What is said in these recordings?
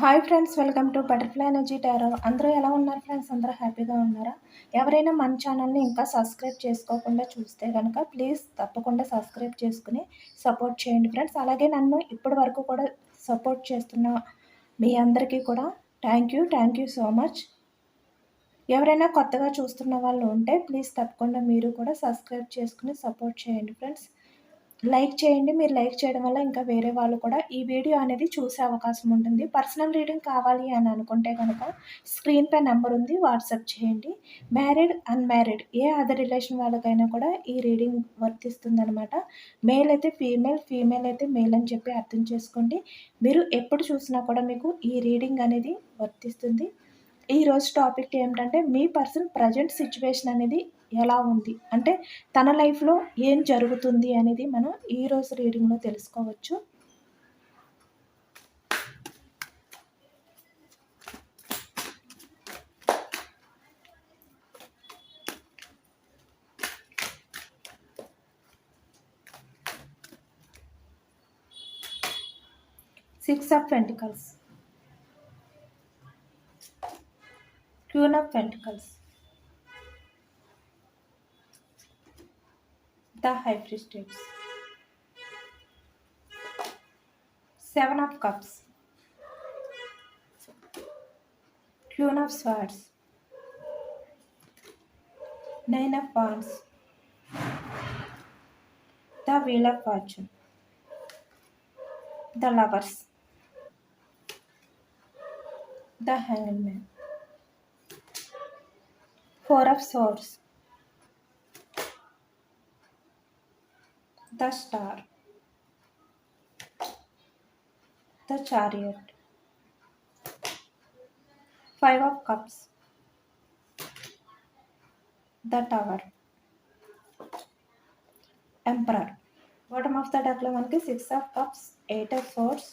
Hi friends, welcome to butterfly energy tarot. అందరూ ఎలా ఉన్నారు ఫ్రెండ్స్? అందరూ హ్యాపీగా ఉన్నారా? ఎవరైనా మన ఛానల్ని ఇంకా సబ్స్క్రైబ్ చేసుకోకుండా చూస్తే కనుక ప్లీజ్ తప్పకుండా సబ్స్క్రైబ్ చేసుకుని సపోర్ట్ చేయండి ఫ్రెండ్స్. అలాగే నన్ను ఇప్పటి వరకు కూడా సపోర్ట్ చేస్తున్న మీ అందరికీ కూడా థ్యాంక్ యూ సో మచ్. ఎవరైనా కొత్తగా చూస్తున్న వాళ్ళు ఉంటే ప్లీజ్ తప్పకుండా మీరు కూడా సబ్స్క్రైబ్ చేసుకుని సపోర్ట్ చేయండి ఫ్రెండ్స్. లైక్ చేయండి. మీరు లైక్ చేయడం వల్ల ఇంకా వేరే వాళ్ళు కూడా ఈ వీడియో అనేది చూసే అవకాశం ఉంటుంది. పర్సనల్ రీడింగ్ కావాలి అని అనుకుంటే కనుక స్క్రీన్పై నెంబర్ ఉంది, వాట్సాప్ చేయండి. మ్యారీడ్, అన్మ్యారీడ్ ఏ అదర్ రిలేషన్ వాళ్ళకైనా కూడా ఈ రీడింగ్ వర్తిస్తుందనమాట. మేల్ అయితే ఫీమేల్, ఫీమేల్ అయితే మేల్ అని చెప్పి అర్థం చేసుకోండి. మీరు ఎప్పుడు చూసినా కూడా మీకు ఈ రీడింగ్ అనేది వర్తిస్తుంది. ఈరోజు టాపిక్ ఏమిటంటే మీ పర్సన్ ప్రజెంట్ సిచ్యువేషన్ అనేది ఎలా ఉంది, అంటే తన లైఫ్లో ఏం జరుగుతుంది అనేది మనం ఈరోజు రీడింగ్లో తెలుసుకోవచ్చు. Six of pentacles, queen of pentacles, the high priestess, seven of cups, queen of swords, nine of wands, the wheel of fortune, the lovers, the hanged man, four of swords, the star, the chariot, five of cups, the tower, emperor. Bottom of the డెక్లో మనకి six of cups, eight of swords,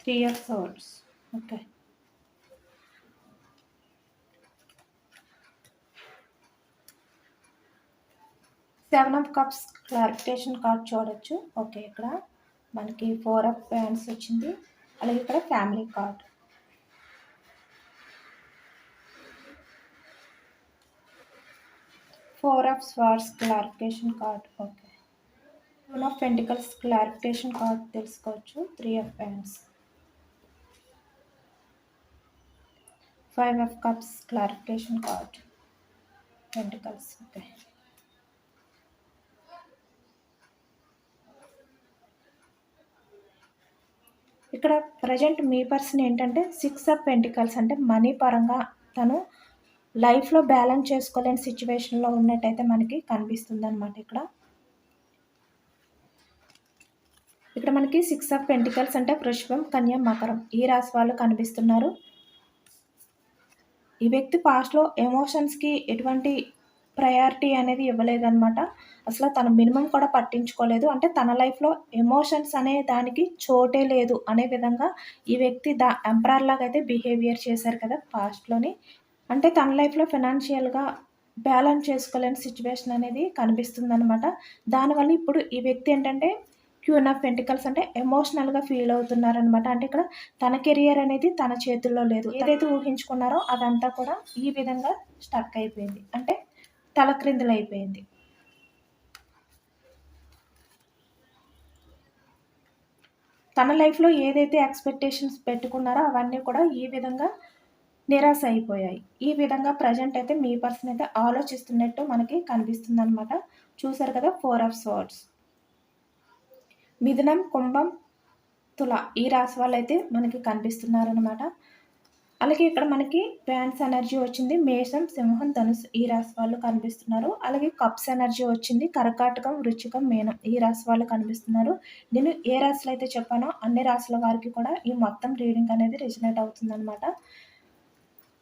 three of swords. Okay, seven of cups clarification card చూడొచ్చు. Okay, ఇక్కడ మనకి four of pentacles వచ్చింది, అలాగే ఇక్కడ family card. Four of swords clarification card. Okay, one of pentacles clarification card తెలుసుకోవచ్చు. Three of pentacles, five of cups clarification card, pentacles. Okay, ఇక్కడ present మీ person ఏంటంటే సిక్స్ ఆఫ్ పెంటికల్స్ అంటే money పరంగా తను లైఫ్లో బ్యాలెన్స్ చేసుకోలేని సిచ్యువేషన్లో ఉన్నట్టయితే మనకి కనిపిస్తుంది అనమాట. ఇక్కడ మనకి సిక్స్ ఆఫ్ పెంటికల్స్ అంటే వృషభం, కన్య, మకరం ఈ రాశి వాళ్ళు కనిపిస్తున్నారు. ఈ వ్యక్తి పాస్ట్లో ఎమోషన్స్కి ఎటువంటి ప్రయారిటీ అనేది ఇవ్వలేదన్నమాట. అసలు తన మినిమం కూడా పట్టించుకోలేదు. అంటే తన లైఫ్లో ఎమోషన్స్ అనే దానికి చోటే లేదు అనే విధంగా ఈ వ్యక్తి ఎంపరర్ లాగా అయితే బిహేవియర్ చేశారు కదా పాస్ట్లోని. అంటే తన లైఫ్లో ఫైనాన్షియల్గా బ్యాలెన్స్ చేసుకోలేని సిచ్యువేషన్ అనేది కనిపిస్తుంది అనమాట. దానివల్ల ఇప్పుడు ఈ వ్యక్తి ఏంటంటే క్వీన్ ఆఫ్ పెంటికల్స్ అంటే ఎమోషనల్గా ఫీల్ అవుతున్నారనమాట. అంటే ఇక్కడ తన కెరియర్ అనేది తన చేతుల్లో లేదు. ఏదైతే ఊహించుకున్నారో అదంతా కూడా ఈ విధంగా స్టక్ అయిపోయింది, అంటే తలక్రిందులైపోయింది. తన లైఫ్లో ఏదైతే ఎక్స్పెక్టేషన్స్ పెట్టుకున్నారో అవన్నీ కూడా ఈ విధంగా నిరాశ అయిపోయాయి. ఈ విధంగా ప్రజెంట్ అయితే మీ పర్సన్ అయితే ఆలోచిస్తున్నట్టు మనకి కనిపిస్తుంది అనమాట. చూసారు కదా, ఫోర్ ఆఫ్ స్వర్డ్స్. మిథునం, కుంభం, తుల ఈ రాశి వాళ్ళు అయితే మనకి కనిపిస్తున్నారనమాట. అలాగే ఇక్కడ మనకి ప్యాంట్స్ ఎనర్జీ వచ్చింది, మేషం, సింహం, ధనుసు ఈ రాశి వాళ్ళు కనిపిస్తున్నారు. అలాగే కప్స్ ఎనర్జీ వచ్చింది, కర్కాటకం, వృశ్చికం, మీనం ఈ రాశి వాళ్ళు కనిపిస్తున్నారు. నేను ఏ రాశులు అయితే చెప్పానో అన్ని రాశుల వారికి కూడా ఈ మొత్తం రీడింగ్ అనేది రిజనేట్ అవుతుంది అనమాట.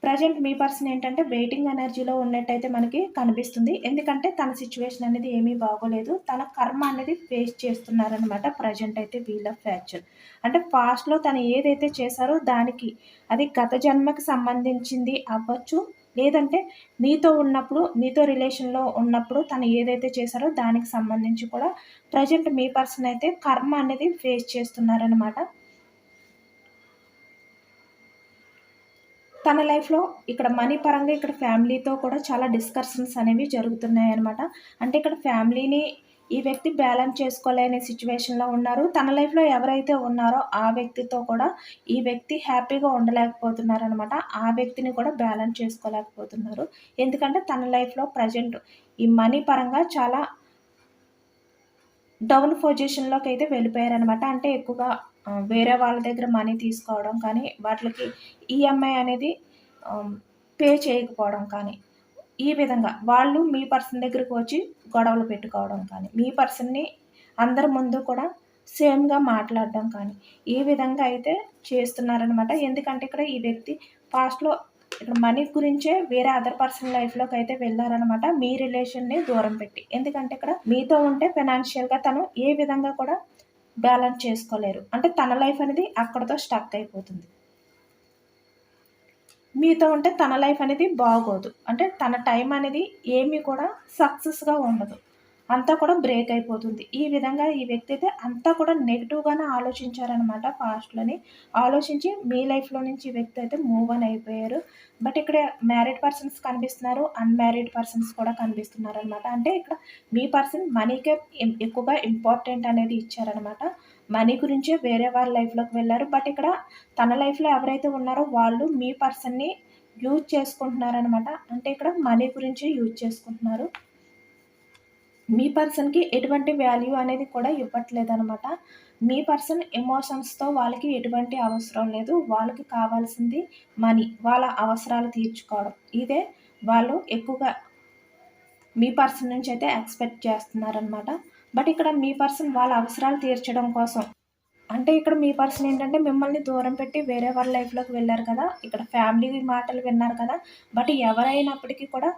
ప్రజెంట్ మీ పర్సన్ ఏంటంటే వెయిటింగ్ ఎనర్జీలో ఉన్నట్టయితే మనకి కనిపిస్తుంది. ఎందుకంటే తన సిచ్యువేషన్ అనేది ఏమీ బాగోలేదు, తన కర్మ అనేది ఫేస్ చేస్తున్నారనమాట. ప్రజెంట్ అయితే వీల్ ఆఫ్ ఫార్చ్యూన్ అంటే పాస్ట్లో తను ఏదైతే చేశారో దానికి అది గత జన్మకి సంబంధించింది అవ్వచ్చు, లేదంటే మీతో రిలేషన్లో ఉన్నప్పుడు తను ఏదైతే చేశారో దానికి సంబంధించి కూడా ప్రజెంట్ మీ పర్సన్ అయితే కర్మ అనేది ఫేస్ చేస్తున్నారనమాట. తన లైఫ్‌లో ఇక్కడ మనీ పరంగా ఇక్కడ ఫ్యామిలీతో కూడా చాలా డిస్కషన్స్ అనేవి జరుగుతున్నాయనమాట. అంటే ఇక్కడ ఫ్యామిలీని ఈ వ్యక్తి బ్యాలెన్స్ చేసుకోలేని సిట్యుయేషన్‌లో ఉన్నారు. తన లైఫ్‌లో ఎవరైతే ఉన్నారో ఆ వ్యక్తితో కూడా ఈ వ్యక్తి హ్యాపీగా ఉండలేకపోతున్నారనమాట. ఆ వ్యక్తిని కూడా బ్యాలెన్స్ చేసుకోలేకపోతున్నారు. ఎందుకంటే తన లైఫ్‌లో ప్రెజెంట్ ఈ మనీ పరంగా చాలా డౌన్ పొజిషన్‌లోకైతే వెళ్ళిపోయారనమాట. అంటే ఎక్కువగా వేరే వాళ్ళ దగ్గర మనీ తీసుకోవడం కానీ, వాటిలకి ఈఎంఐ అనేది ఆహ్, పే చేయకపోవడం కానీ, ఈ విధంగా వాళ్ళు మీ పర్సన్ దగ్గరికి వచ్చి గొడవలు పెట్టుకోవడం కానీ, మీ పర్సన్‌ని అందరి ముందు కూడా సేమ్‌గా మాట్లాడడం కానీ, ఈ విధంగా అయితే చేస్తున్నారనమాట. ఎందుకంటే ఇక్కడ ఈ వ్యక్తి పాస్ట్‌లో ఇక్కడ మనీ గురించే వేరే అదర్ పర్సన్ లైఫ్‌లోకైతే వెళ్లారనమాట. మీ రిలేషన్‌ని దూరం పెట్టి. ఎందుకంటే ఇక్కడ మీతో ఉంటే ఫైనాన్షియల్‌గా తను ఏ విధంగా కూడా బ్యాలెన్స్ చేసుకోలేరు. అంటే తన లైఫ్ అనేది అక్కడితో స్టక్ అయిపోతుంది. మీతో ఉంటే తన లైఫ్ అనేది బాగోదు. అంటే తన టైం అనేది ఏమీ కూడా సక్సెస్‌గా ఉండదు. అంతా కూడా బ్రేక్ అయిపోతుంది. ఈ విధంగా ఈ వ్యక్తి అయితే అంతా కూడా నెగెటివ్‌గానే ఆలోచించారనమాట పాస్ట్‌లోని. ఆలోచించి మీ లైఫ్‌లో నుంచి ఈ వ్యక్తి అయితే మూవ్ ఆన్ అయిపోయారు. బట్ ఇక్కడ మ్యారీడ్ పర్సన్స్ కనిపిస్తున్నారు. అన్‌మ్యారీడ్ పర్సన్స్ కూడా కనిపిస్తున్నారనమాట. అంటే ఇక్కడ మీ పర్సన్ మనీకే ఎక్కువగా ఇంపార్టెంట్ అనేది ఇచ్చారనమాట. మనీ గురించే వేరే వాళ్ళ లైఫ్‌లోకి వెళ్లారు. బట్ ఇక్కడ తన లైఫ్‌లో ఎవరైతే ఉన్నారో వాళ్ళు మీ పర్సన్‌ని యూజ్ చేసుకుంటున్నారనమాట. అంటే ఇక్కడ మనీ గురించి యూజ్ చేసుకుంటున్నారు. మీ పర్సన్‌కి ఎటువంటి వాల్యూ అనేది కూడా ఇవ్వట్లేదనమాట. మీ పర్సన్ ఎమోషన్స్‌తో వాళ్ళకి ఎటువంటి అవసరం లేదు. వాళ్ళకి కావాల్సింది మనీ. వాళ్ళ అవసరాలు తీర్చుకోవడం. ఇదే వాళ్ళు ఎక్కువగా మీ పర్సన్ నుంచి అయితే ఎక్స్‌పెక్ట్ చేస్తున్నారనమాట. బట్ ఇక్కడ మీ పర్సన్ వాళ్ళ అవసరాలు తీర్చడం కోసం అంటే ఇక్కడ మీ పర్సన్ ఏంటంటే మిమ్మల్ని దూరం పెట్టి వేరే వాళ్ళ లైఫ్‌లోకి వెళ్లారు కదా! ఇక్కడ ఫ్యామిలీ మాటలు విన్నారు కదా! బట్ ఎవరైనప్పటికీ కూడా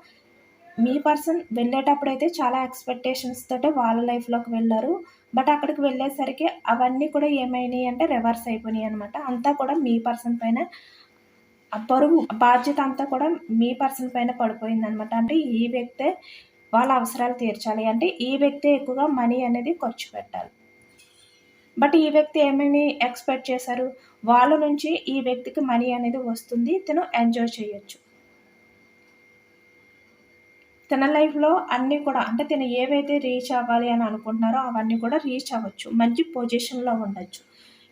మీ పర్సన్ వెళ్ళేటప్పుడైతే చాలా ఎక్స్‌పెక్టేషన్స్ తోటే వాళ్ళ లైఫ్‌లోకి వెళ్లారు. బట్ అక్కడికి వెళ్ళేసరికి అవన్నీ కూడా ఏమైనాయి అంటే రివర్స్ అయిపోయినాయనమాట. అంతా కూడా మీ పర్సన్ పైన ఆ బరువు, బాధ్యత అంతా కూడా మీ పర్సన్ పైన పడిపోయిందనమాట. అంటే ఈ వ్యక్తే వాళ్ళ అవసరాలు తీర్చాలి. అంటే ఈ వ్యక్తే ఎక్కువగా మనీ అనేది ఖర్చు పెట్టాలి. బట్ ఈ వ్యక్తి ఏమని ఎక్స్‌పెక్ట్ చేశారు? వాళ్ళ నుంచి ఈ వ్యక్తికి మనీ అనేది వస్తుంది. తిను ఎంజాయ్ చేయొచ్చు. తన లైఫ్‌లో అన్నీ కూడా అంటే తిను ఏవైతే రీచ్ అవ్వాలి అని అనుకుంటున్నారో అవన్నీ కూడా రీచ్ అవ్వచ్చు. మంచి పొజిషన్‌లో ఉండొచ్చు.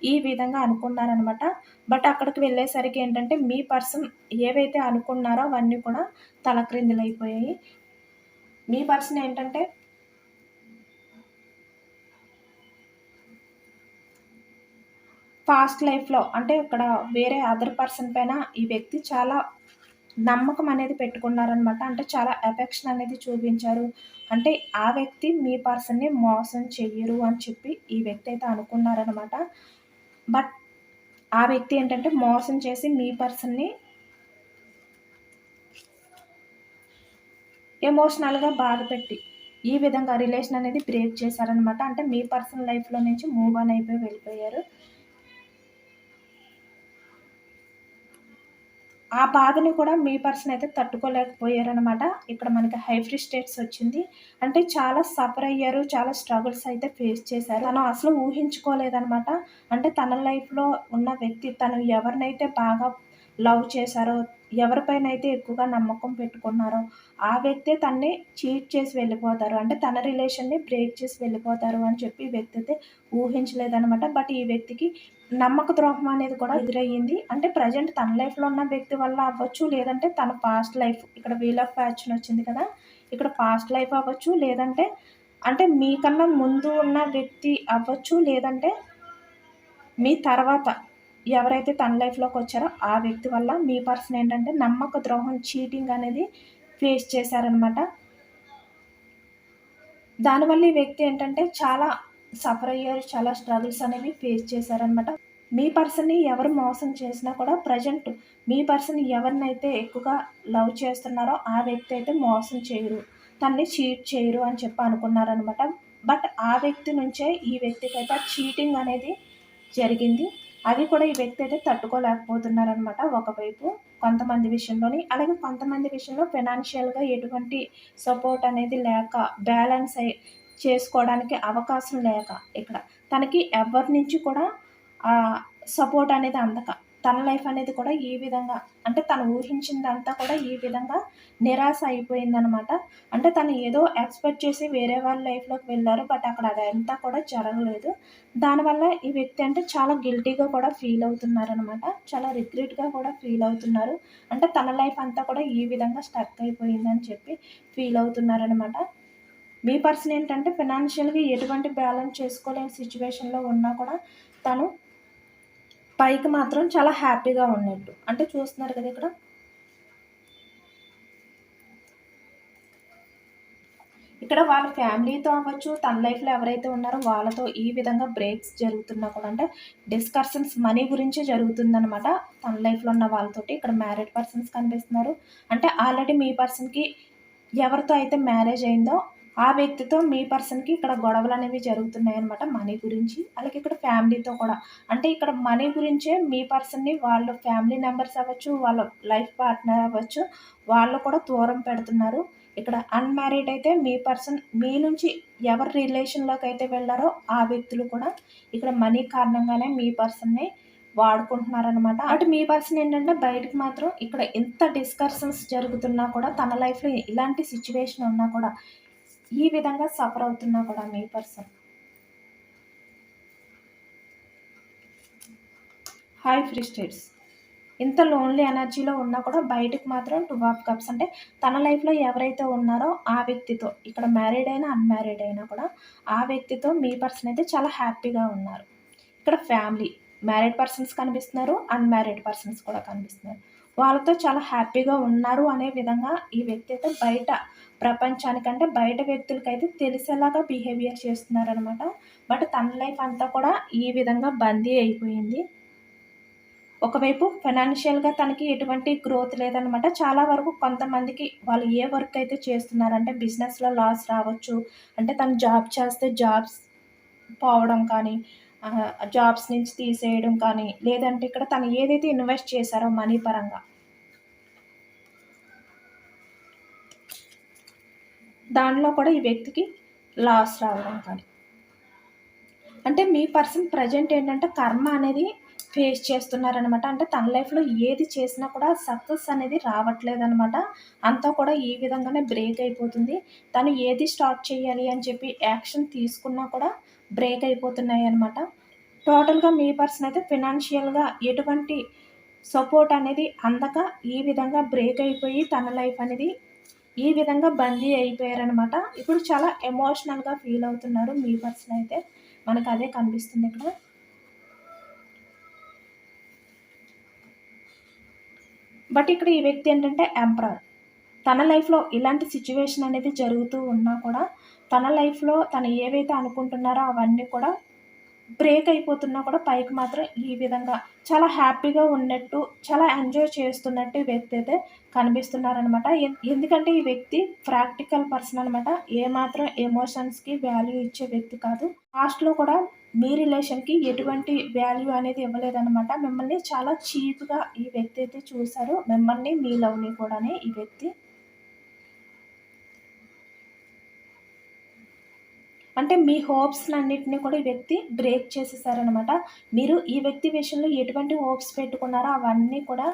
ఈ విధంగా అనుకున్నారనమాట. బట్ అక్కడికి వెళ్ళేసరికి ఏంటంటే మీ పర్సన్ ఏవైతే అనుకున్నారో అవన్నీ కూడా తలక్రిందులైపోయాయి. మీ పర్సన్ ఏంటంటే పాస్ట్ లైఫ్‌లో అంటే ఇక్కడ వేరే అదర్ పర్సన్ పైన ఈ వ్యక్తి చాలా నమ్మకం అనేది పెట్టుకున్నారనమాట. అంటే చాలా ఎఫెక్షన్ అనేది చూపించారు. అంటే ఆ వ్యక్తి మీ పర్సన్‌ని మోసం చెయ్యరు అని చెప్పి ఈ వ్యక్తి అయితే అనుకున్నారనమాట. బట్ ఆ వ్యక్తి ఏంటంటే మోసం చేసి మీ పర్సన్‌ని ఎమోషనల్‌గా బాధపెట్టి ఈ విధంగా రిలేషన్ అనేది బ్రేక్ చేశారనమాట. అంటే మీ పర్సనల్ లైఫ్‌లో నుంచి మూవ్ ఆన్ అయిపోయి వెళ్ళిపోయారు. ఆ బాధని కూడా మీ పర్సన్ అయితే తట్టుకోలేకపోయారనమాట. ఇక్కడ మనకి హైఫ్రిస్టేట్స్ వచ్చింది. అంటే చాలా సఫర్ అయ్యారు. చాలా స్ట్రగుల్స్ అయితే ఫేస్ చేశారు. తను అసలు ఊహించుకోలేదనమాట. అంటే తన లైఫ్‌లో ఉన్న వ్యక్తి తను ఎవరినైతే బాగా లవ్ చేశారో, ఎవరిపైనైతే ఎక్కువగా నమ్మకం పెట్టుకున్నారో, ఆ వ్యక్తే తనని చీట్ చేసి వెళ్ళిపోతారు. అంటే తన రిలేషన్‌ని బ్రేక్ చేసి వెళ్ళిపోతారు అని చెప్పి ఈ వ్యక్తి అయితే ఊహించలేదనమాట. బట్ ఈ వ్యక్తికి నమ్మక ద్రోహం అనేది కూడా ఎదురయ్యింది. అంటే ప్రెజెంట్ తన లైఫ్‌లో ఉన్న వ్యక్తి వల్ల అవ్వచ్చు, లేదంటే తన పాస్ట్ లైఫ్ ఇక్కడ వీల్ ఆఫ్ ఫార్చ్యూన్ వచ్చింది కదా! ఇక్కడ పాస్ట్ లైఫ్ అవ్వచ్చు, లేదంటే అంటే మీకన్నా ముందు ఉన్న వ్యక్తి అవ్వచ్చు, లేదంటే మీ తర్వాత ఎవరైతే తన లైఫ్‌లోకొచ్చారో ఆ వ్యక్తి వల్ల మీ పర్సన్ ఏంటంటే నమ్మక ద్రోహం, చీటింగ్ అనేది ఫేస్ చేశారనమాట. దానివల్ల ఈ వ్యక్తి ఏంటంటే చాలా సఫర్ అయ్యారు. చాలా స్ట్రగుల్స్ అనేవి ఫేస్ చేశారనమాట. మీ పర్సన్‌ని ఎవరు మోసం చేసినా కూడా ప్రెజెంట్ మీ పర్సన్ ఎవరినైతే ఎక్కువగా లవ్ చేస్తున్నారో ఆ వ్యక్తి అయితే మోసం చేయరు. తనని చీట్ చేయరు అని చెప్పి అనుకున్నారనమాట. బట్ ఆ వ్యక్తి నుంచే ఈ వ్యక్తికైతే చీటింగ్ అనేది జరిగింది. అది కూడా ఈ వ్యక్తి అయితే తట్టుకోలేకపోతున్నారనమాట ఒకవైపు కొంతమంది విషయంలోని. అలాగే కొంతమంది విషయంలో ఫైనాన్షియల్‌గా ఎటువంటి సపోర్ట్ అనేది లేక బ్యాలెన్స్ చేసుకోవడానికి అవకాశం లేక ఇక్కడ తనకి ఎవరి నుంచి కూడా సపోర్ట్ అనేది అందక. తన లైఫ్ అనేది కూడా ఈ విధంగా అంటే తను ఊహించిందంతా కూడా ఈ విధంగా నిరాశ అయిపోయిందనమాట. అంటే తను ఏదో ఎక్స్‌పెక్ట్ చేసి వేరే వాళ్ళ లైఫ్‌లోకి వెళ్లారు. బట్ అక్కడ అదంతా కూడా జరగలేదు. దానివల్ల ఈ వ్యక్తి అంటే చాలా గిల్టీగా కూడా ఫీల్ అవుతున్నారనమాట. చాలా రిగ్రెట్‌గా కూడా ఫీల్ అవుతున్నారు. అంటే తన లైఫ్ అంతా కూడా ఈ విధంగా స్టక్ అయిపోయిందని చెప్పి ఫీల్ అవుతున్నారనమాట. మీ పర్సన్ ఏంటంటే ఫినాన్షియల్‌గా ఎటువంటి బ్యాలెన్స్ చేసుకోలేని సిట్యుయేషన్‌లో ఉన్నా కూడా తను పైకి మాత్రం చాలా హ్యాపీగా ఉన్నట్టు. అంటే చూస్తున్నారు కదా ఇక్కడ. ఇక్కడ వాళ్ళ ఫ్యామిలీతో అవ్వచ్చు, తన లైఫ్‌లో ఎవరైతే ఉన్నారో వాళ్ళతో ఈ విధంగా బ్రేక్స్ జరుగుతున్నా కూడా అంటే డిస్కషన్స్ మనీ గురించే జరుగుతుందనమాట. తన లైఫ్‌లో ఉన్న వాళ్ళతోటి. ఇక్కడ మ్యారీడ్ పర్సన్స్ కనిపిస్తున్నారు. అంటే ఆల్రెడీ మీ పర్సన్‌కి ఎవరితో అయితే మ్యారేజ్ అయిందో ఆ వ్యక్తితో మీ పర్సన్‌కి ఇక్కడ గొడవలనేవి జరుగుతున్నాయన్నమాట మనీ గురించి. అలాగే ఇక్కడ ఫ్యామిలీతో కూడా. అంటే ఇక్కడ మనీ గురించే మీ పర్సన్‌ని వాళ్ళ ఫ్యామిలీ మెంబర్స్ అవ్వచ్చు, వాళ్ళ లైఫ్ పార్ట్నర్ అవ్వచ్చు, వాళ్ళు కూడా దూరం పెడుతున్నారు. ఇక్కడ అన్‌మ్యారీడ్ అయితే మీ పర్సన్ మీ నుంచి ఎవరి రిలేషన్‌లోకి అయితే వెళ్లారో ఆ వ్యక్తులు కూడా ఇక్కడ మనీ కారణంగానే మీ పర్సన్‌ని వాడుకుంటున్నారనమాట. అటు మీ పర్సన్ ఏంటంటే బయటకి మాత్రం ఇక్కడ ఎంత డిస్కషన్స్ జరుగుతున్నా కూడా తన లైఫ్‌లో ఇలాంటి సిట్యుయేషన్ ఉన్నా కూడా ఈ విధంగా సఫర్ అవుతున్నా కూడా మీ పర్సన్. Hi free states. ఇంత లోన్లీ ఎనర్జీలో ఉన్నా కూడా బయటకు మాత్రం 2 ఆఫ్ కప్స్ అంటే తన లైఫ్‌లో ఎవరైతే ఉన్నారో ఆ వ్యక్తితో ఇక్కడ మ్యారీడ్ అయినా, అన్‌మ్యారీడ్ అయినా కూడా ఆ వ్యక్తితో మీ పర్సన్ అయితే చాలా హ్యాపీగా ఉన్నారు. ఇక్కడ ఫ్యామిలీ మ్యారీడ్ పర్సన్స్ కనిపిస్తున్నారు, అన్‌మ్యారీడ్ పర్సన్స్ కూడా కనిపిస్తున్నారు. వాళ్ళతో చాలా హ్యాపీగా ఉన్నారు అనే విధంగా ఈ వ్యక్తి అయితే బయట ప్రపంచానికంటే బయట వ్యక్తులకైతే తెలిసేలాగా బిహేవియర్ చేస్తున్నారనమాట. బట్ తన లైఫ్ అంతా కూడా ఈ విధంగా బందీ అయిపోయింది. ఒకవైపు ఫైనాన్షియల్‌గా తనకి ఎటువంటి గ్రోత్ లేదనమాట. చాలా వరకు కొంతమందికి వాళ్ళు ఏ వర్క్ అయితే చేస్తున్నారంటే బిజినెస్‌లో లాస్ రావచ్చు. అంటే తను జాబ్ చేస్తే జాబ్స్ పోవడం కానీ, జాబ్స్ నుంచి తీసేయడం కానీ, లేదంటే ఇక్కడ తను ఏదైతే ఇన్వెస్ట్ చేశారో మనీ పరంగా, దానిలో కూడా ఈ వ్యక్తికి లాస్ రావడం కానీ. అంటే మీ పర్సన్ ప్రెజెంట్ ఏంటంటే కర్మ అనేది ఫేస్ చేస్తున్నారనమాట. అంటే తన లైఫ్‌లో ఏది చేసినా కూడా సక్సెస్ అనేది రావట్లేదనమాట. అంతా కూడా ఈ విధంగానే బ్రేక్ అయిపోతుంది. తను ఏది స్టార్ట్ చేయాలి అని చెప్పి యాక్షన్ తీసుకున్నా కూడా బ్రేక్ అయిపోతున్నాయనమాట. టోటల్‌గా మీ పర్సన్ అయితే ఫినాన్షియల్‌గా ఎటువంటి సపోర్ట్ అనేది అందక ఈ విధంగా బ్రేక్ అయిపోయి తన లైఫ్ అనేది ఈ విధంగా బందీ అయిపోయారనమాట. ఇప్పుడు చాలా ఎమోషనల్‌గా ఫీల్ అవుతున్నారు మీ పర్సన్ అయితే. మనకు అదే కనిపిస్తుంది ఇక్కడ. బట్ ఇక్కడ ఈ వ్యక్తి ఏంటంటే ఎంపరర్. తన లైఫ్‌లో ఇలాంటి సిట్యుయేషన్ అనేది జరుగుతూ ఉన్నా కూడా తన లైఫ్‌లో తను ఏవైతే అనుకుంటున్నారో అవన్నీ కూడా బ్రేక్ అయిపోతున్నా కూడా పైకి మాత్రం ఈ విధంగా చాలా హ్యాపీగా ఉన్నట్టు, చాలా ఎంజాయ్ చేస్తున్నట్టు ఈ వ్యక్తి అయితే కనిపిస్తున్నారనమాట. ఎందుకంటే ఈ వ్యక్తి ప్రాక్టికల్ పర్సన్ అనమాట. ఏమాత్రం ఎమోషన్స్‌కి వాల్యూ ఇచ్చే వ్యక్తి కాదు. పాస్ట్‌లో కూడా మీ రిలేషన్‌కి ఎటువంటి వాల్యూ అనేది ఇవ్వలేదనమాట. మిమ్మల్ని చాలా చీప్‌గా ఈ వ్యక్తి అయితే చూసారు. మిమ్మల్ని, మీ లవ్‌ని కూడాని ఈ వ్యక్తి. అంటే మీ హోప్స్‌నన్నిటిని కూడా ఈ వ్యక్తి బ్రేక్ చేసేసారనమాట. మీరు ఈ వ్యక్తి విషయంలో ఎటువంటి హోప్స్ పెట్టుకున్నారో అవన్నీ కూడా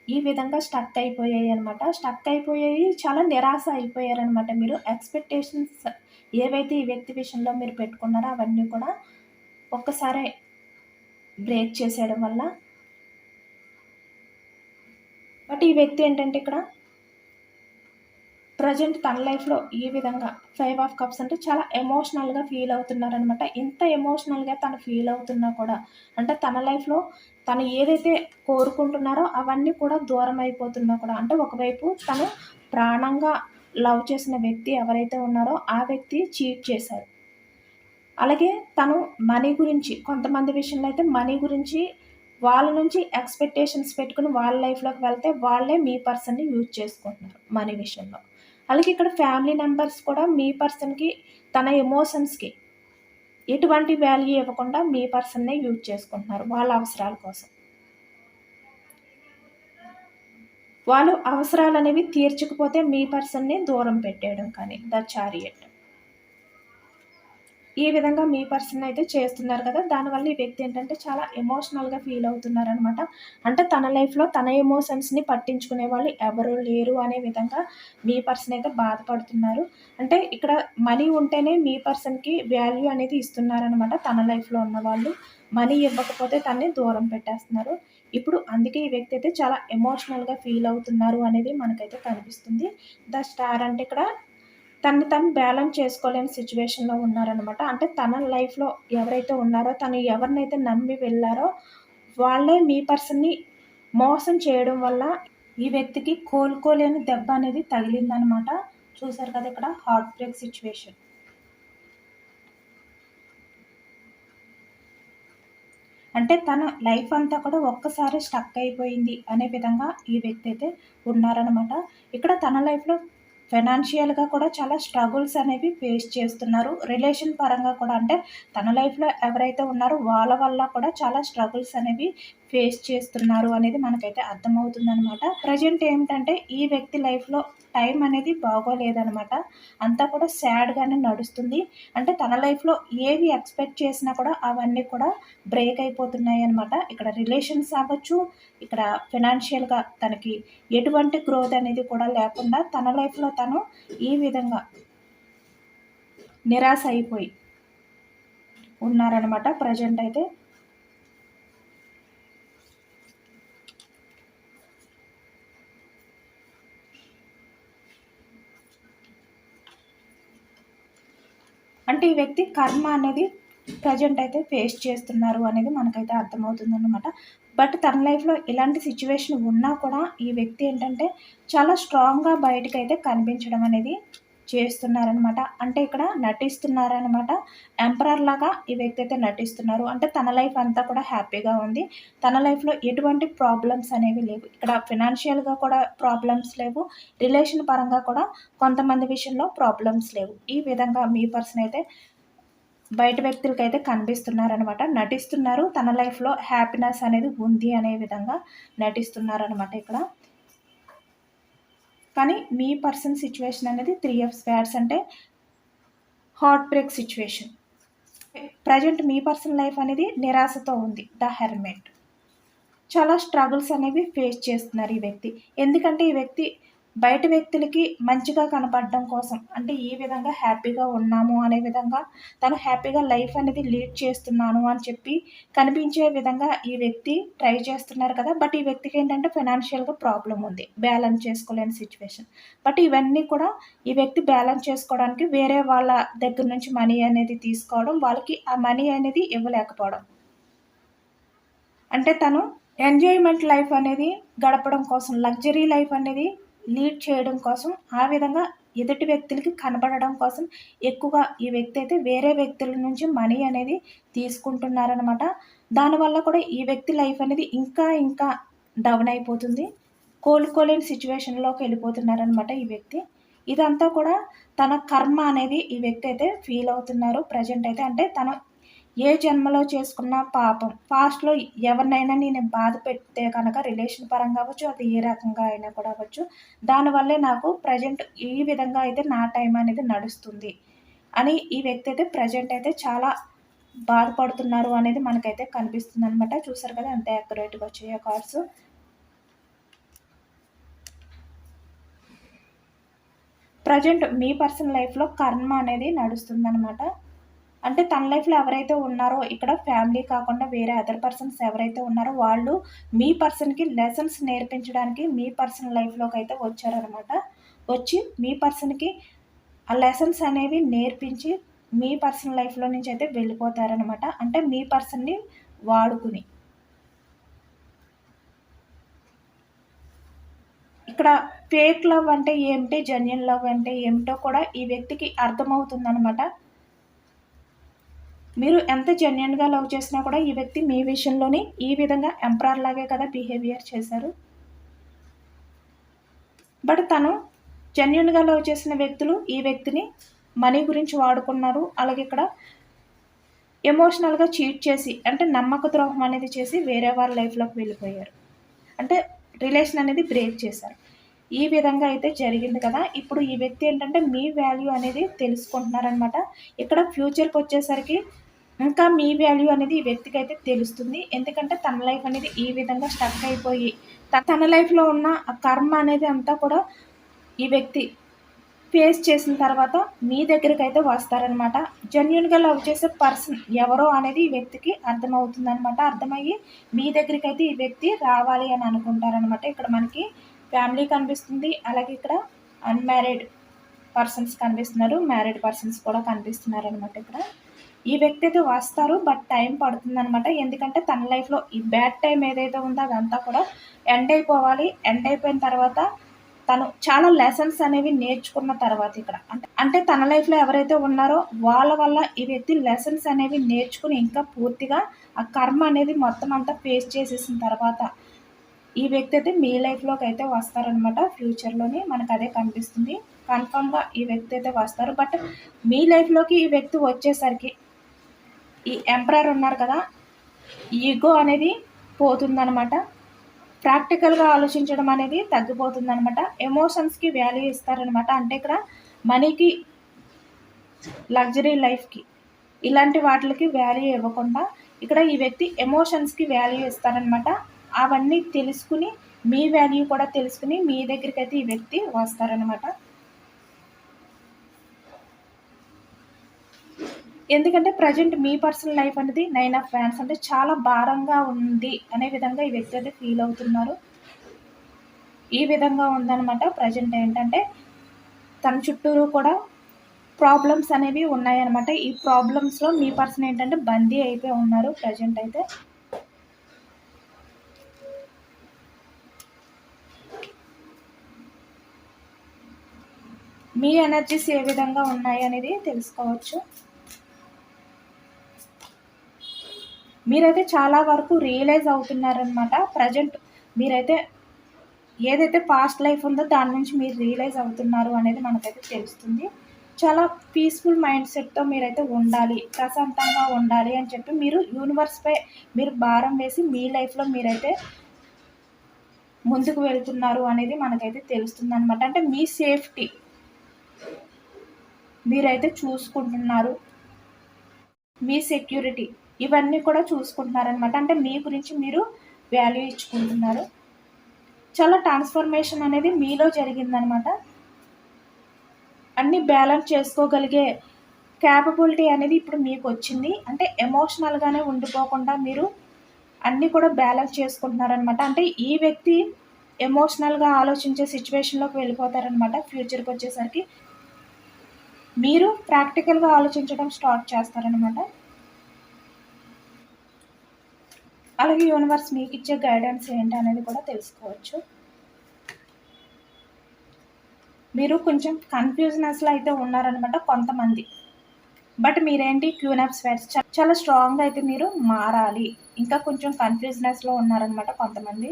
ఈ విధంగా స్టక్ అయిపోయాయనమాట. స్టక్ అయిపోయాయి. చాలా నిరాశ అయిపోయారనమాట మీరు. ఎక్స్‌పెక్టేషన్స్ ఏవైతే ఈ వ్యక్తి విషయంలో మీరు పెట్టుకున్నారో అవన్నీ కూడా ఒక్కసారే బ్రేక్ చేసేయడం వల్ల. బట్ ఈ వ్యక్తి ఏంటంటే ఇక్కడ ప్రెజెంట్ తన లైఫ్‌లో ఈ విధంగా 5 ఆఫ్ కప్స్ అంటే చాలా ఎమోషనల్‌గా ఫీల్ అవుతున్నారనమాట. ఇంత ఎమోషనల్‌గా తను ఫీల్ అవుతున్నా కూడా అంటే తన లైఫ్‌లో తను ఏదైతే కోరుకుంటున్నారో అవన్నీ కూడా దూరం అయిపోతున్నా కూడా అంటే ఒకవైపు తను ప్రాణంగా లవ్ చేసిన వ్యక్తి ఎవరైతే ఉన్నారో ఆ వ్యక్తి చీట్ చేశారు. అలాగే తను మనీ గురించి కొంతమంది విషయంలో అయితే మనీ గురించి వాళ్ళ నుంచి ఎక్స్‌పెక్టేషన్స్ పెట్టుకొని వాళ్ళ లైఫ్‌లోకి వెళ్తే వాళ్ళే మీ పర్సన్‌ని యూజ్ చేసుకుంటున్నారు మనీ విషయంలో. అలాగే ఇక్కడ ఫ్యామిలీ మెంబర్స్ కూడా మీ పర్సన్‌కి తన ఎమోషన్స్‌కి ఎటువంటి వాల్యూ ఇవ్వకుండా మీ పర్సన్‌నే యూజ్ చేసుకుంటున్నారు వాళ్ళ అవసరాల కోసం. వాళ్ళు అవసరాలనేవి తీర్చకపోతే మీ పర్సన్‌ని దూరం పెట్టేయడం కానీ ద చారియట్. ఈ విధంగా మీ పర్సన్ అయితే చేస్తున్నారు కదా! దానివల్ల ఈ వ్యక్తి ఏంటంటే చాలా ఎమోషనల్‌గా ఫీల్ అవుతున్నారనమాట. అంటే తన లైఫ్‌లో తన ఎమోషన్స్‌ని పట్టించుకునే వాళ్ళు ఎవరు లేరు అనే విధంగా మీ పర్సన్ అయితే బాధపడుతున్నారు. అంటే ఇక్కడ మనీ ఉంటేనే మీ పర్సన్‌కి వాల్యూ అనేది ఇస్తున్నారనమాట తన లైఫ్‌లో ఉన్నవాళ్ళు. మనీ ఇవ్వకపోతే తనని దూరం పెట్టేస్తున్నారు. ఇప్పుడు అందుకే ఈ వ్యక్తి అయితే చాలా ఎమోషనల్‌గా ఫీల్ అవుతున్నారు అనేది మనకైతే కనిపిస్తుంది. ద స్టార్ అంటే ఇక్కడ తనని తను బ్యాలెన్స్ చేసుకోలేని సిచ్యువేషన్‌లో ఉన్నారనమాట. అంటే తన లైఫ్‌లో ఎవరైతే ఉన్నారో, తను ఎవరినైతే నమ్మి వెళ్లారో, వాళ్ళే మీ పర్సన్‌ని మోసం చేయడం వల్ల ఈ వ్యక్తికి కోలుకోలేని దెబ్బ అనేది తగిలిందనమాట. చూసారు కదా ఇక్కడ హార్ట్ బ్రేక్ సిచ్యువేషన్. అంటే తన లైఫ్ అంతా కూడా ఒక్కసారి స్టక్ అయిపోయింది అనే విధంగా ఈ వ్యక్తి అయితే ఉన్నారనమాట. ఇక్కడ తన లైఫ్‌లో ఫైనాన్షియల్‌గా కూడా చాలా స్ట్రగుల్స్ అనేవి ఫేస్ చేస్తున్నారు. రిలేషన్ పరంగా కూడా అంటే తన లైఫ్‌లో ఎవరైతే ఉన్నారో వాళ్ళ వల్ల కూడా చాలా స్ట్రగుల్స్ అనేవి ఫేస్ చేస్తున్నారు అనేది మనకైతే అర్థమవుతుందనమాట. ప్రెజెంట్ ఏంటంటే ఈ వ్యక్తి లైఫ్‌లో టైం అనేది బాగోలేదనమాట. అంతా కూడా సాడ్‌గానే నడుస్తుంది. అంటే తన లైఫ్‌లో ఏవి ఎక్స్‌పెక్ట్ చేసినా కూడా అవన్నీ కూడా బ్రేక్ అయిపోతున్నాయనమాట. ఇక్కడ రిలేషన్స్ అవ్వచ్చు, ఇక్కడ ఫినాన్షియల్‌గా తనకి ఎటువంటి గ్రోత్ అనేది కూడా లేకుండా తన లైఫ్‌లో తను ఈ విధంగా నిరాశ అయిపోయి ఉన్నారనమాట ప్రెజెంట్ అయితే. అంటే ఈ వ్యక్తి కర్మ అనేది ప్రెజెంట్ అయితే ఫేస్ చేస్తున్నారు అనేది మనకైతే అర్థమవుతుందనమాట. బట్ తన లైఫ్‌లో ఇలాంటి సిచ్యువేషన్ ఉన్నా కూడా ఈ వ్యక్తి ఏంటంటే చాలా స్ట్రాంగ్‌గా బయటకైతే కనిపించడం అనేది చేస్తున్నారనమాట. అంటే ఇక్కడ నటిస్తున్నారనమాట. ఎంపరర్ లాగా ఈ వ్యక్తి అయితే నటిస్తున్నారు. అంటే తన లైఫ్ అంతా కూడా హ్యాపీగా ఉంది. తన లైఫ్‌లో ఎటువంటి ప్రాబ్లమ్స్ అనేవి లేవు. ఇక్కడ ఫినాన్షియల్‌గా కూడా ప్రాబ్లమ్స్ లేవు. రిలేషన్ పరంగా కూడా కొంతమంది విషయంలో ప్రాబ్లమ్స్ లేవు. ఈ విధంగా మీ పర్సన్ అయితే బయట వ్యక్తులకైతే కనిపిస్తున్నారనమాట. నటిస్తున్నారు. తన లైఫ్‌లో హ్యాపీనెస్ అనేది ఉంది అనే విధంగా నటిస్తున్నారనమాట ఇక్కడ. కానీ మీ పర్సన్ సిట్యుయేషన్ అనేది 3 ఆఫ్ స్వార్డ్స్ అంటే హార్ట్ బ్రేక్ సిట్యుయేషన్. ప్రెజెంట్ మీ పర్సన్ లైఫ్ అనేది నిరాశతో ఉంది. The hermit. చాలా స్ట్రగుల్స్ అనేవి ఫేస్ చేస్తున్నారు ఈ వ్యక్తి. ఎందుకంటే ఈ వ్యక్తి బయట వ్యక్తులకి మంచిగా కనపడడం కోసం అంటే ఈ విధంగా హ్యాపీగా ఉన్నాము అనే విధంగా తను హ్యాపీగా లైఫ్ అనేది లీడ్ చేస్తున్నాను అని చెప్పి కనిపించే విధంగా ఈ వ్యక్తి ట్రై చేస్తున్నారు కదా! బట్ ఈ వ్యక్తికి ఏంటంటే ఫైనాన్షియల్‌గా ప్రాబ్లమ్ ఉంది. బ్యాలెన్స్ చేసుకోలేని సిట్యుయేషన్. బట్ ఇవన్నీ కూడా ఈ వ్యక్తి బ్యాలెన్స్ చేసుకోవడానికి వేరే వాళ్ళ దగ్గర నుంచి మనీ అనేది తీసుకోవడం, వాళ్ళకి ఆ మనీ అనేది ఇవ్వలేకపోవడం. అంటే తను ఎంజాయ్‌మెంట్ లైఫ్ అనేది గడపడం కోసం, లగ్జరీ లైఫ్ అనేది లీడ్ చేయడం కోసం, ఆ విధంగా ఎదుటి వ్యక్తులకి కనబడడం కోసం ఎక్కువగా ఈ వ్యక్తి అయితే వేరే వ్యక్తుల నుంచి మనీ అనేది తీసుకుంటున్నారనమాట. దానివల్ల కూడా ఈ వ్యక్తి లైఫ్ అనేది ఇంకా ఇంకా డౌన్ అయిపోతుంది. కోలుకోలేని సిట్యుయేషన్‌లోకి వెళ్ళిపోతున్నారనమాట ఈ వ్యక్తి. ఇదంతా కూడా తన కర్మ అనేది ఈ వ్యక్తి అయితే ఫీల్ అవుతున్నారు ప్రెజెంట్ అయితే. అంటే తను ఏ జన్మలో చేసుకున్న పాపం. పాస్ట్‌లో ఎవరినైనా నేను బాధ పెడితే గనక రిలేషన్ పరంగా అవ్వచ్చు, అది ఏ రకంగా అయినా కూడా అవ్వచ్చు. దానివల్లే నాకు ప్రెజెంట్ ఈ విధంగా అయితే నా టైం అనేది నడుస్తుంది అని ఈ వ్యక్తి అయితే ప్రెజెంట్ అయితే చాలా బాధపడుతున్నారు అనేది మనకైతే కనిపిస్తుందనమాట. చూసారు కదా ఎంత యాక్యురేట్‌గా వచ్చాయో కార్డ్స్. ప్రెజెంట్ మీ పర్సనల్ లైఫ్‌లో కర్మ అనేది నడుస్తుందనమాట. అంటే తన లైఫ్‌లో ఎవరైతే ఉన్నారో ఇక్కడ ఫ్యామిలీ కాకుండా వేరే అదర్ పర్సన్స్ ఎవరైతే ఉన్నారో వాళ్ళు మీ పర్సన్‌కి లెసన్స్ నేర్పించడానికి మీ పర్సనల్ లైఫ్‌లోకైతే వచ్చారనమాట. వచ్చి మీ పర్సన్‌కి ఆ లెసన్స్ అనేవి నేర్పించి మీ పర్సనల్ లైఫ్‌లో నుంచి అయితే వెళ్ళిపోతారనమాట. అంటే మీ పర్సన్‌ని వాడుకుని. ఇక్కడ ఫేక్ లవ్ అంటే ఏమిటి? జెన్యూన్ లవ్ అంటే ఏమిటో కూడా ఈ వ్యక్తికి అర్థమవుతుందనమాట. మీరు ఎంత జెన్యూన్‌గా లవ్ చేసినా కూడా ఈ వ్యక్తి మీ విషయంలోని ఈ విధంగా ఎంపరర్ లాగే కదా బిహేవియర్ చేశారు. బట్ తను జెన్యూన్‌గా లవ్ చేసిన వ్యక్తులు ఈ వ్యక్తిని మనీ గురించి వాడుకున్నారు. అలాగే ఇక్కడ ఎమోషనల్‌గా చీట్ చేసి అంటే నమ్మక ద్రోహం అనేది చేసి వేరే వాళ్ళ లైఫ్‌లోకి వెళ్ళిపోయారు. అంటే రిలేషన్ అనేది బ్రేక్ చేశారు. ఈ విధంగా అయితే జరిగింది కదా. ఇప్పుడు ఈ వ్యక్తి ఏంటంటే మీ వాల్యూ అనేది తెలుసుకుంటున్నారనమాట. ఇక్కడ ఫ్యూచర్‌కి వచ్చేసరికి ఇంకా మీ వాల్యూ అనేది ఈ వ్యక్తికి అయితే తెలుస్తుంది. ఎందుకంటే తన లైఫ్ అనేది ఈ విధంగా స్టక్ అయిపోయి తన లైఫ్‌లో ఉన్న ఆ కర్మ అనేది అంతా కూడా ఈ వ్యక్తి ఫేస్ చేసిన తర్వాత మీ దగ్గరికైతే వస్తారనమాట. జెన్యూన్‌గా లవ్ చేసే పర్సన్ ఎవరో అనేది ఈ వ్యక్తికి అర్థమవుతుందనమాట. అర్థమయ్యి మీ దగ్గరికైతే ఈ వ్యక్తి రావాలి అని అనుకుంటారనమాట. ఇక్కడ మనకి ఫ్యామిలీ కనిపిస్తుంది. అలాగే ఇక్కడ అన్‌మ్యారీడ్ పర్సన్స్ కనిపిస్తున్నారు. మ్యారీడ్ పర్సన్స్ కూడా కనిపిస్తున్నారనమాట ఇక్కడ. ఈ వ్యక్తి అయితే వస్తారు. బట్ టైం పడుతుందనమాట. ఎందుకంటే తన లైఫ్‌లో ఈ బ్యాడ్ టైం ఏదైతే ఉందో అదంతా కూడా ఎండ్ అయిపోవాలి. ఎండ్ అయిపోయిన తర్వాత తను చాలా లెసన్స్ అనేవి నేర్చుకున్న తర్వాత ఇక్కడ అంటే తన లైఫ్‌లో ఎవరైతే ఉన్నారో వాళ్ళ వల్ల ఈ వ్యక్తి లెసన్స్ అనేవి నేర్చుకుని ఇంకా పూర్తిగా ఆ కర్మ అనేది మొత్తం అంతా ఫేస్ చేసేసిన తర్వాత ఈ వ్యక్తి అయితే మీ లైఫ్‌లోకి అయితే వస్తారనమాట. ఫ్యూచర్‌లోని మనకు అదే కనిపిస్తుంది. కన్ఫర్మ్‌గా ఈ వ్యక్తి అయితే వస్తారు. బట్ మీ లైఫ్‌లోకి ఈ వ్యక్తి వచ్చేసరికి ఈ ఎంపరర్ ఉన్నారు కదా, ఈగో అనేది పోతుందనమాట. ప్రాక్టికల్‌గా ఆలోచించడం అనేది తగ్గిపోతుందనమాట. ఎమోషన్స్‌కి వాల్యూ ఇస్తారనమాట. అంటే ఇక్కడ మనీకి, లగ్జరీ లైఫ్‌కి ఇలాంటి వాటిలకి వాల్యూ ఇవ్వకుండా ఇక్కడ ఈ వ్యక్తి ఎమోషన్స్‌కి వాల్యూ ఇస్తారనమాట. అవన్నీ తెలుసుకుని మీ వాల్యూ కూడా తెలుసుకుని మీ దగ్గరికైతే ఈ వ్యక్తి వస్తారనమాట. ఎందుకంటే ప్రజెంట్ మీ పర్సనల్ లైఫ్ అనేది 9 ఆఫ్ వ్యాండ్స్ అంటే చాలా భారంగా ఉంది అనే విధంగా ఈ వ్యక్తి అయితే ఫీల్ అవుతున్నారు. ఈ విధంగా ఉందనమాట. ప్రజెంట్ ఏంటంటే తన చుట్టూరు కూడా ప్రాబ్లమ్స్ అనేవి ఉన్నాయన్నమాట. ఈ ప్రాబ్లమ్స్‌లో మీ పర్సన్ ఏంటంటే బందీ అయిపోయి ఉన్నారు ప్రజెంట్ అయితే. మీ ఎనర్జీస్ ఏ విధంగా ఉన్నాయి అనేది తెలుసుకోవచ్చు. మీరైతే చాలా వరకు రియలైజ్ అవుతున్నారనమాట. ప్రజెంట్ మీరైతే ఏదైతే పాస్ట్ లైఫ్ ఉందో దాని నుంచి మీరు రియలైజ్ అవుతున్నారు అనేది మనకైతే తెలుస్తుంది. చాలా పీస్ఫుల్ మైండ్ సెట్‌తో మీరైతే ఉండాలి, ప్రశాంతంగా ఉండాలి అని చెప్పి మీరు యూనివర్స్‌పై మీరు భారం వేసి మీ లైఫ్‌లో మీరైతే ముందుకు వెళ్తున్నారు అనేది మనకైతే తెలుస్తుందనమాట. అంటే మీ సేఫ్టీ మీరైతే చూసుకుంటున్నారు. మీ సెక్యూరిటీ ఇవన్నీ కూడా చూసుకుంటున్నారనమాట. అంటే మీ గురించి మీరు వాల్యూ ఇచ్చుకుంటున్నారు. చాలా ట్రాన్స్ఫర్మేషన్ అనేది మీలో జరిగిందనమాట. అన్నీ బ్యాలెన్స్ చేసుకోగలిగే క్యాపబిలిటీ అనేది ఇప్పుడు మీకు వచ్చింది. అంటే ఎమోషనల్‌గానే ఉండిపోకుండా మీరు అన్నీ కూడా బ్యాలెన్స్ చేసుకుంటున్నారనమాట. అంటే ఈ వ్యక్తి ఎమోషనల్‌గా ఆలోచించే సిచ్యువేషన్‌లోకి వెళ్ళిపోతారనమాట ఫ్యూచర్‌కి వచ్చేసరికి. మీరు ప్రాక్టికల్‌గా ఆలోచించడం స్టార్ట్ చేస్తారనమాట. అలాగే యూనివర్స్ మీకు ఇచ్చే గైడెన్స్ ఏంటి అనేది కూడా తెలుసుకోవచ్చు. మీరు కొంచెం కన్‌ఫ్యూజనెస్‌లో అయితే ఉన్నారనమాట కొంతమంది. బట్ మీరేంటి క్వీన్ ఆఫ్ స్వర్డ్స్ చాలా స్ట్రాంగ్‌గా అయితే మీరు మారాలి. ఇంకా కొంచెం కన్‌ఫ్యూజనెస్‌లో ఉన్నారనమాట కొంతమంది.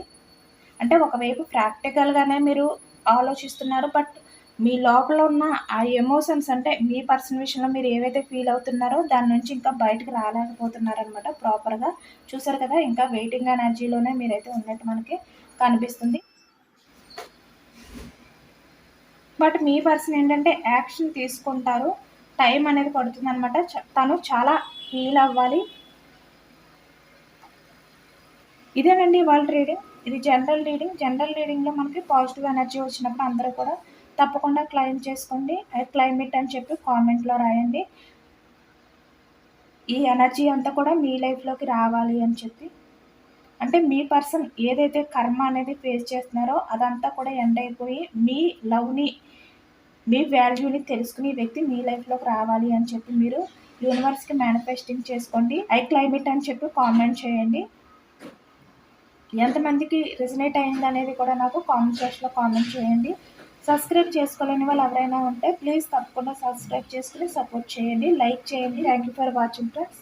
అంటే ఒకవైపు ప్రాక్టికల్‌గానే మీరు ఆలోచిస్తున్నారు. బట్ మీ లోపల ఉన్న ఆ ఎమోషన్స్ అంటే మీ పర్సనల్ విషయంలో మీరు ఏవైతే ఫీల్ అవుతున్నారో దాని నుంచి ఇంకా బయటకు రాలేకపోతున్నారనమాట ప్రాపర్‌గా. చూసారు కదా, ఇంకా వెయిటింగ్ ఎనర్జీలోనే మీరైతే ఉన్నట్టు మనకి కనిపిస్తుంది. బట్ మీ పర్సన్ ఏంటంటే యాక్షన్ తీసుకుంటారు. టైం అనేది పడుతుందనమాట. తను చాలా హీల్ అవ్వాలి. ఇదేనండి ఇవాళ రీడింగ్. ఇది జనరల్ రీడింగ్. జనరల్ రీడింగ్‌లో మనకి పాజిటివ్ ఎనర్జీ వచ్చినప్పుడు అందరూ కూడా తప్పకుండా క్లెయిమ్ చేసుకోండి. క్లెయిమ్ ఇట్ అని చెప్పి కామెంట్‌లో రాయండి. ఈ ఎనర్జీ అంతా కూడా మీ లైఫ్‌లోకి రావాలి అని చెప్పి. అంటే మీ పర్సన్ ఏదైతే కర్మ అనేది ఫేస్ చేస్తున్నారో అదంతా కూడా ఎండ్ అయిపోయి మీ లవ్‌ని, మీ వాల్యూని తెలుసుకుని ఈ వ్యక్తి మీ లైఫ్‌లోకి రావాలి అని చెప్పి మీరు యూనివర్స్‌కి మేనిఫెస్టింగ్ చేసుకోండి. ఐ క్లెయిమ్ ఇట్ అని చెప్పి కామెంట్ చేయండి. ఎంతమందికి రెజనేట్ అయిందనేది కూడా నాకు కామెంట్ సెక్షన్‌లో కామెంట్ చేయండి. సబ్స్క్రైబ్ చేసుకోలేని వాళ్ళు ఎవరైనా ఉంటే ప్లీజ్ తప్పకుండా సబ్స్క్రైబ్ చేసుకుని సపోర్ట్ చేయండి. లైక్ చేయండి. Thank you for watching friends.